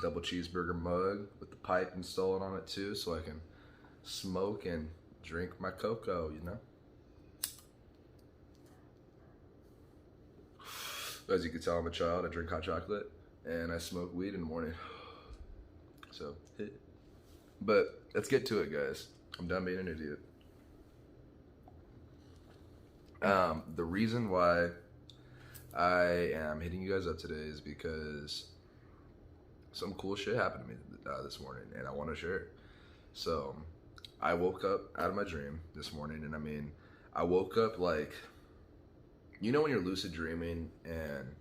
double cheeseburger mug with the pipe installed on it too, so I can smoke and drink my cocoa, you know? As you can tell, I'm a child. I drink hot chocolate and I smoke weed in the morning. So, but let's get to it, guys. I'm done being an idiot. The reason why I am hitting you guys up today is because some cool shit happened to me this morning, and I want to share it. So, I woke up out of my dream this morning, and I mean, I woke up like, you know when you're lucid dreaming and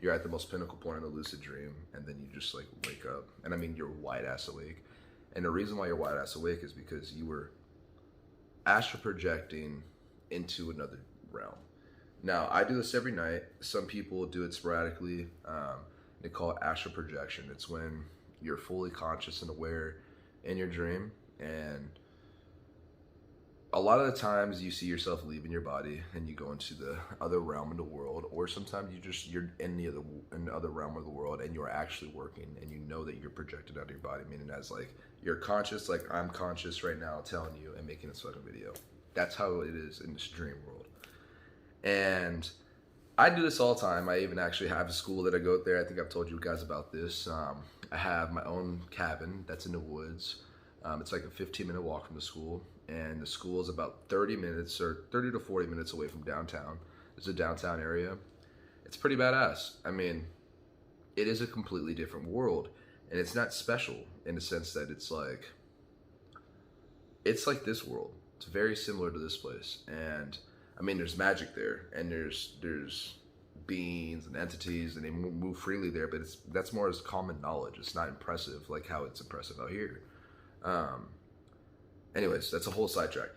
you're at the most pinnacle point of the lucid dream, and then you just like wake up, and I mean you're wide ass awake, and the reason why you're wide ass awake is because you were astral projecting into another realm. Now I do this every night. Some people do it sporadically. They call it astral projection. It's when you're fully conscious and aware in your dream, and a lot of the times you see yourself leaving your body and you go into the other realm of the world, or sometimes you're in the other realm of the world and you're actually working and you know that you're projected out of your body, meaning as like you're conscious, like I'm conscious right now telling you and making this fucking video. That's how it is in this dream world. And I do this all the time. I even actually have a school that I go there. I think I've told you guys about this. I have my own cabin that's in the woods. It's like a 15-minute walk from the school, and the school is about 30 minutes or 30 to 40 minutes away from downtown. It's a downtown area. It's pretty badass. I mean, it is a completely different world, and it's not special in the sense that it's like this world. It's very similar to this place, and I mean, there's magic there, and there's beings and entities, and they move freely there. But that's more as common knowledge. It's not impressive like how it's impressive out here. Anyways, that's a whole sidetrack.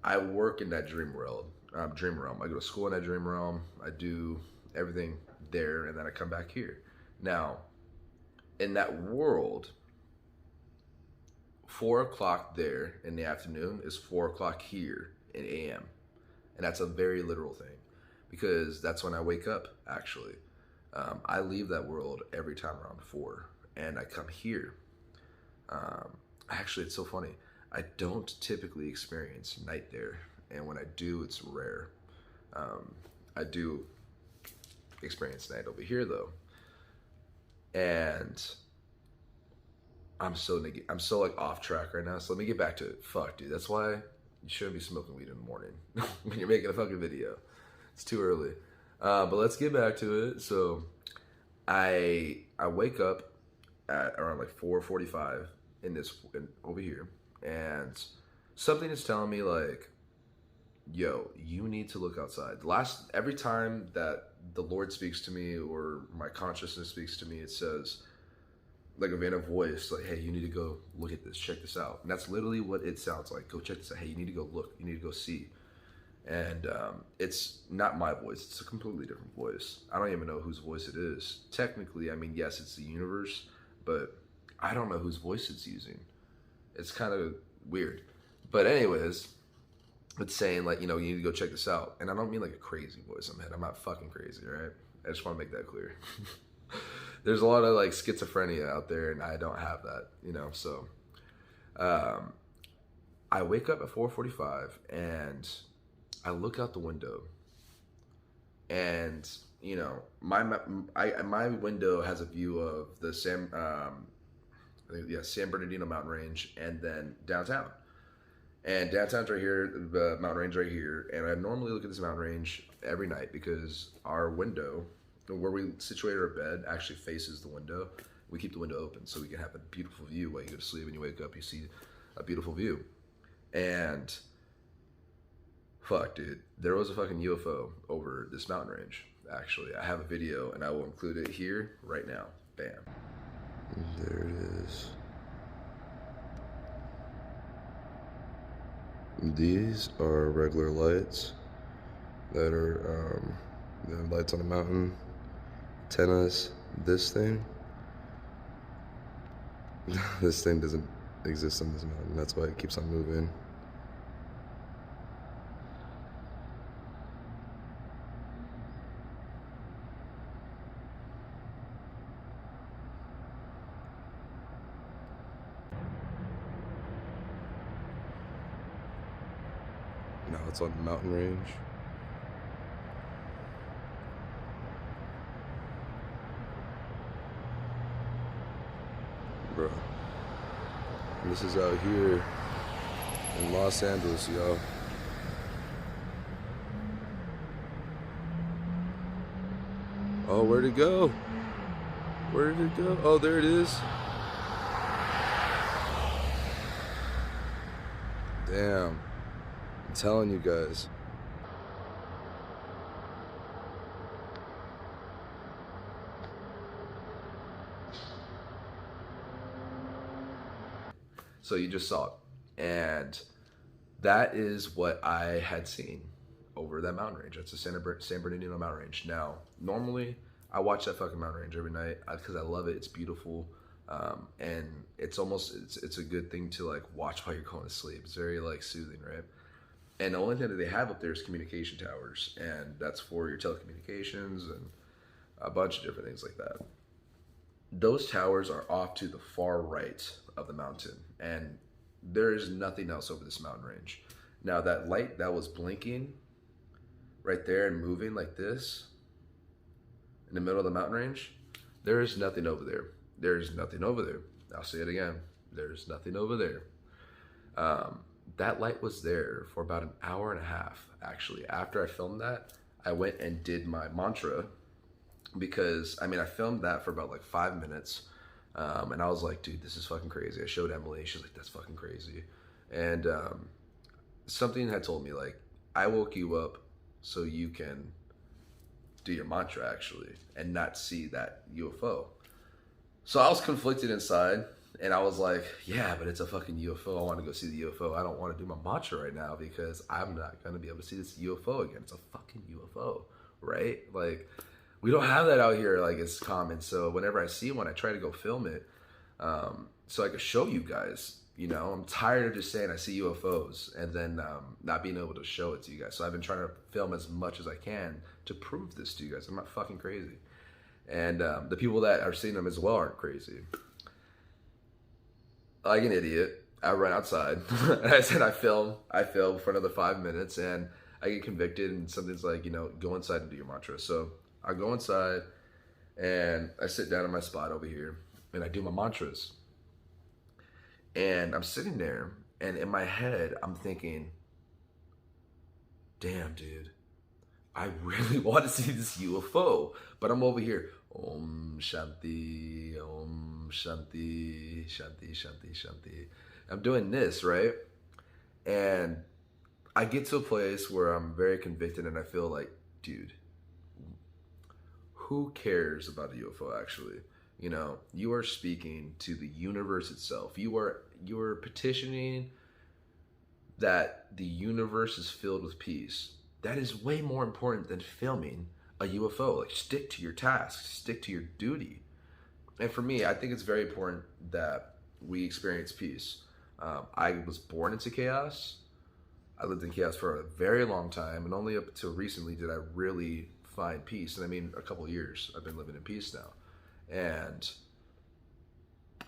I work in that dream realm. I go to school in that dream realm. I do everything there, and then I come back here. Now, in that world, 4 o'clock there in the afternoon is 4 o'clock here in AM. And that's a very literal thing, because that's when I wake up, actually. I leave that world every time around 4, and I come here. Actually, it's so funny. I don't typically experience night there, and when I do, it's rare. I do experience night over here, though. And I'm so like off track right now, so let me get back to it. Fuck, dude, that's why you shouldn't be smoking weed in the morning when you're making a fucking video. It's too early. But let's get back to it. So I wake up at around like 4:45 over here, and something is telling me like, yo, you need to look outside. Every time that the Lord speaks to me or my consciousness speaks to me, it says, like a vein of voice, like, hey, you need to go look at this, check this out. And that's literally what it sounds like. Go check this out. Hey, you need to go look. You need to go see. And it's not my voice. It's a completely different voice. I don't even know whose voice it is. Technically, I mean, yes, it's the universe, but I don't know whose voice it's using. It's kind of weird. But anyways, it's saying like, you know, you need to go check this out. And I don't mean like a crazy voice in my head. I'm not fucking crazy, right? I just want to make that clear. There's a lot of like schizophrenia out there, and I don't have that, you know. So I wake up at 4:45 and I look out the window, and you know, my window has a view of the San Bernardino mountain range, and then downtown. And downtown's right here, the mountain range right here, and I normally look at this mountain range every night because our window, where we situate our bed, actually faces the window. We keep the window open so we can have a beautiful view while you go to sleep, and you wake up, you see a beautiful view. And fuck, dude, there was a fucking UFO over this mountain range. Actually, I have a video, and I will include it here right now. Bam. There it is. These are regular lights that are the lights on the mountain. Antennas. This thing this thing doesn't exist on this mountain. That's why it keeps on moving. Now it's on the mountain range. Bro. And this is out here in Los Angeles, y'all. Oh, where'd it go? Where did it go? Oh, there it is. Damn. I'm telling you guys. So you just saw it. And that is what I had seen over that mountain range. That's the San Bernardino mountain range. Now, normally I watch that fucking mountain range every night because I love it. It's beautiful. And it's almost, it's a good thing to like watch while you're going to sleep. It's very like soothing, right? And the only thing that they have up there is communication towers. And that's for your telecommunications and a bunch of different things like that. Those towers are off to the far right of the mountain, and there is nothing else over this mountain range. Now that light that was blinking right there and moving like this in the middle of the mountain range, there is nothing over there. There is nothing over there. I'll say it again. There's nothing over there. That light was there for about an hour and a half, actually. After I filmed that, I went and did my mantra, because I mean, I filmed that for about like 5 minutes. And I was like, dude, this is fucking crazy. I showed Emily, she's like, that's fucking crazy. And something had told me, like, I woke you up so you can do your mantra, actually, and not see that UFO. So I was conflicted inside, and I was like, yeah, but it's a fucking UFO. I want to go see the UFO. I don't want to do my mantra right now because I'm not going to be able to see this UFO again. It's a fucking UFO, right? Like, we don't have that out here, like, it's common. So whenever I see one, I try to go film it, so I could show you guys. You know, I'm tired of just saying I see UFOs and then not being able to show it to you guys. So I've been trying to film as much as I can to prove this to you guys. I'm not fucking crazy. And the people that are seeing them as well aren't crazy. Like an idiot, I run outside. And I said I film for another 5 minutes, and I get convicted, and something's like, you know, go inside and do your mantra. So I go inside and I sit down in my spot over here and I do my mantras. And I'm sitting there, and in my head, I'm thinking, damn, dude, I really want to see this UFO. But I'm over here, Om Shanti, Om Shanti, Shanti, Shanti, Shanti. I'm doing this, right? And I get to a place where I'm very convicted, and I feel like, dude, who cares about a UFO, actually? You know, you are speaking to the universe itself. You are petitioning that the universe is filled with peace. That is way more important than filming a UFO. Like, stick to your task, stick to your duty. And for me, I think it's very important that we experience peace. I was born into chaos. I lived in chaos for a very long time, and only up until recently did I really find peace. And I mean, a couple of years I've been living in peace now. And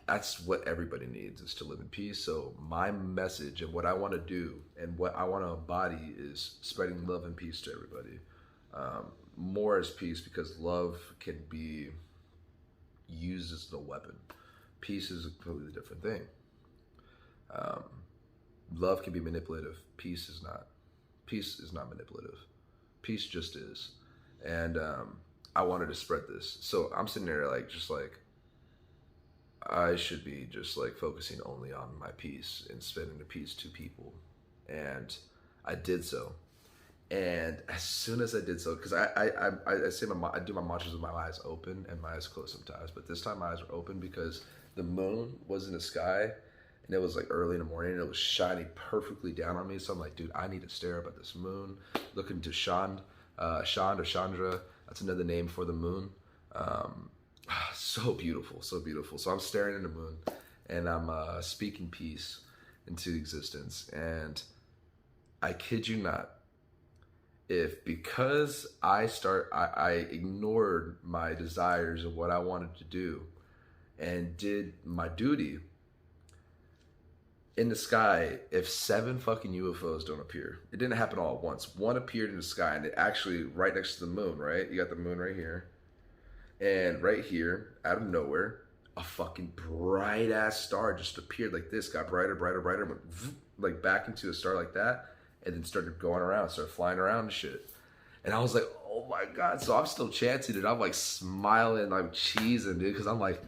that's what everybody needs, is to live in peace. So my message and what I want to do and what I want to embody is spreading love and peace to everybody. More as peace, because love can be used as the weapon. Peace is a completely different thing. Love can be manipulative. Peace is not. Peace is not manipulative. Peace just is. And I wanted to spread this. So I'm sitting there like, just like, I should be just like focusing only on my peace and spreading the peace to people. And I did so. And as soon as I did so, because I say I do my mantras with my eyes open and my eyes closed sometimes, but this time my eyes were open because the moon was in the sky, and it was like early in the morning, and it was shining perfectly down on me. So I'm like, dude, I need to stare up at this moon, looking to Shand or Chandra. That's another name for the moon. So beautiful, so beautiful. So I'm staring at the moon, and I'm speaking peace into existence. And I kid you not, if because I ignored my desires of what I wanted to do and did my duty, in the sky, if 7 fucking UFOs don't appear, it didn't happen all at once. One appeared in the sky, and it actually right next to the moon, right? You got the moon right here. And right here, out of nowhere, a fucking bright ass star just appeared like this, got brighter, brighter, brighter, went like back into a star like that, and then started going around, started flying around and shit. And I was like, oh my God. So I'm still chanting it. I'm like smiling, I'm cheesing, dude, because I'm like,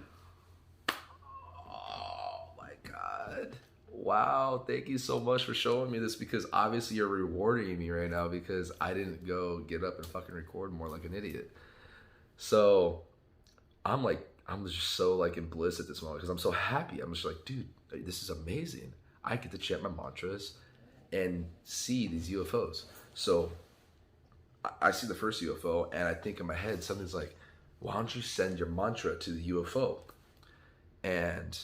oh my God. Wow, thank you so much for showing me this, because obviously you're rewarding me right now because I didn't go get up and fucking record more like an idiot. So I'm just so like in bliss at this moment because I'm so happy. I'm just like, dude, this is amazing. I get to chant my mantras and see these UFOs. So I see the first UFO and I think in my head, something's like, why don't you send your mantra to the UFO? And,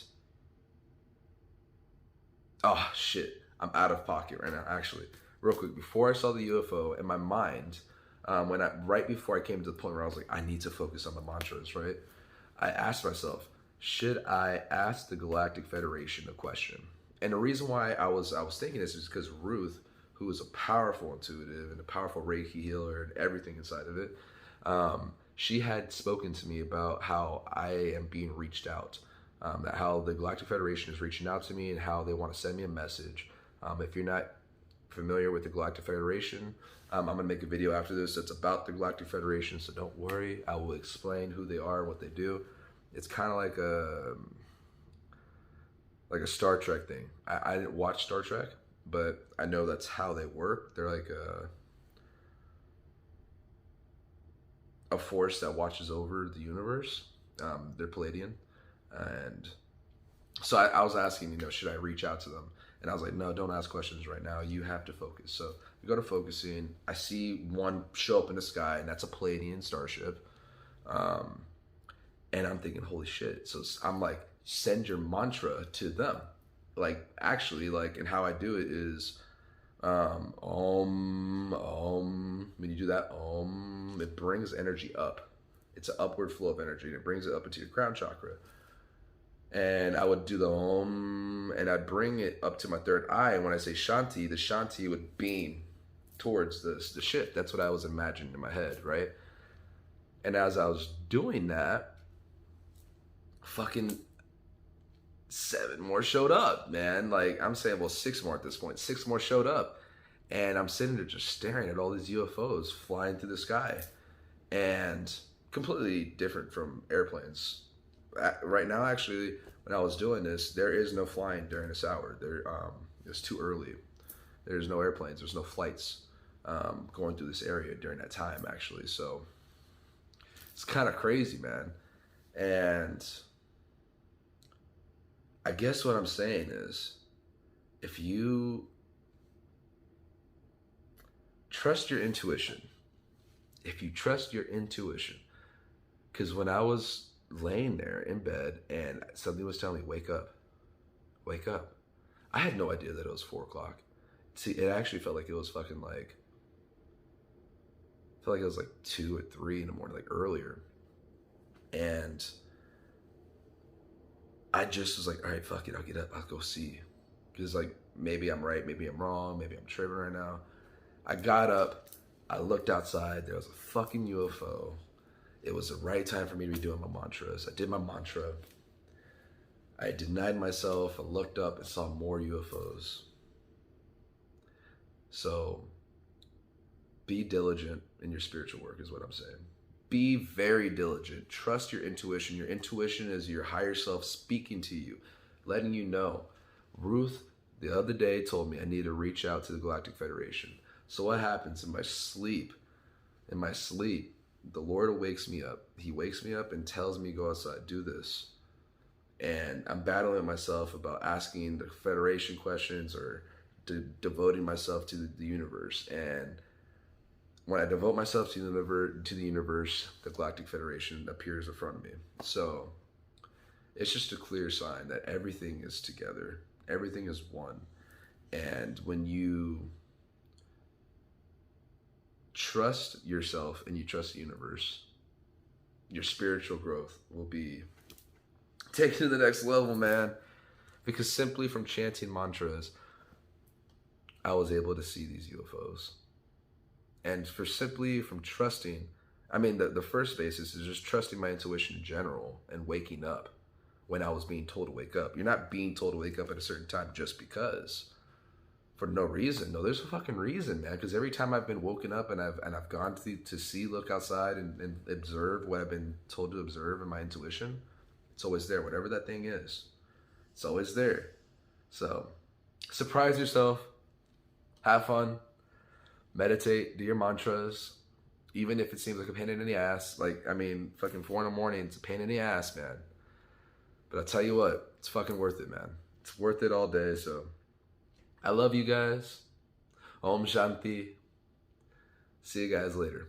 oh shit, I'm out of pocket right now, actually. Real quick, before I saw the UFO, in my mind, right before I came to the point where I was like, I need to focus on the mantras, right? I asked myself, should I ask the Galactic Federation a question? And the reason why I was thinking this is because Ruth, who is a powerful intuitive and a powerful Reiki healer and everything inside of it, she had spoken to me about how I am being reached out, that how the Galactic Federation is reaching out to me and how they want to send me a message. If you're not familiar with the Galactic Federation, I'm going to make a video after this that's about the Galactic Federation, so don't worry. I will explain who they are, what they do. It's kind of like a Star Trek thing. I didn't watch Star Trek, but I know that's how they work. They're like a force that watches over the universe. They're Palladian. And so I was asking, should I reach out to them? And I was like, no, don't ask questions right now. You have to focus. So we go to focusing. I see one show up in the sky, and that's a Palladian starship. And I'm thinking, holy shit. So I'm like, send your mantra to them. Like, actually, like, and how I do it is, Om. When you do that, Om, it brings energy up. It's an upward flow of energy, and it brings it up into your crown chakra. And I would do the Om, and I'd bring it up to my third eye. And when I say Shanti, the Shanti would beam towards the shit. That's what I was imagining in my head, right? And as I was doing that, fucking 7 more showed up, man. Like, I'm saying, well, 6 more at this point. 6 more showed up. And I'm sitting there just staring at all these UFOs flying through the sky. And completely different from airplanes. Right now, actually, when I was doing this, there is no flying during this hour. It's too early. There's no airplanes. There's no flights going through this area during that time, actually. So it's kind of crazy, man. And I guess what I'm saying is, if you trust your intuition, because when I was laying there in bed and something was telling me, wake up. I had no idea that it was 4 o'clock. See, it actually felt like it was fucking like, I felt like it was like 2 or 3 in the morning, like earlier. And I just was like, all right, fuck it, I'll get up, I'll go see. Because like, maybe I'm right, maybe I'm wrong, maybe I'm tripping right now. I got up, I looked outside, there was a fucking UFO. It was the right time for me to be doing my mantras. I did my mantra. I denied myself. I looked up and saw more UFOs. So be diligent in your spiritual work is what I'm saying. Be very diligent. Trust your intuition. Your intuition is your higher self speaking to you, letting you know. Ruth, the other day, told me I need to reach out to the Galactic Federation. So what happens in my sleep? The Lord wakes me up. He wakes me up and tells me, go outside, do this. And I'm battling myself about asking the Federation questions or devoting myself to the universe. And when I devote myself to the universe, the Galactic Federation appears in front of me. So it's just a clear sign that everything is together. Everything is one. And when you trust yourself and you trust the universe, your spiritual growth will be taken to the next level, man. Because simply from chanting mantras, I was able to see these UFOs. And from trusting, I mean, the first basis is just trusting my intuition in general and waking up when I was being told to wake up. You're not being told to wake up at a certain time just because, for no reason. No, there's a fucking reason, man. Because every time I've been woken up and I've gone to see, look outside and observe what I've been told to observe in my intuition, it's always there. Whatever that thing is, it's always there. So, surprise yourself. Have fun. Meditate. Do your mantras. Even if it seems like a pain in the ass. Like, I mean, fucking 4 in the morning, it's a pain in the ass, man. But I'll tell you what, it's fucking worth it, man. It's worth it all day, so. I love you guys. Om Shanti. See you guys later.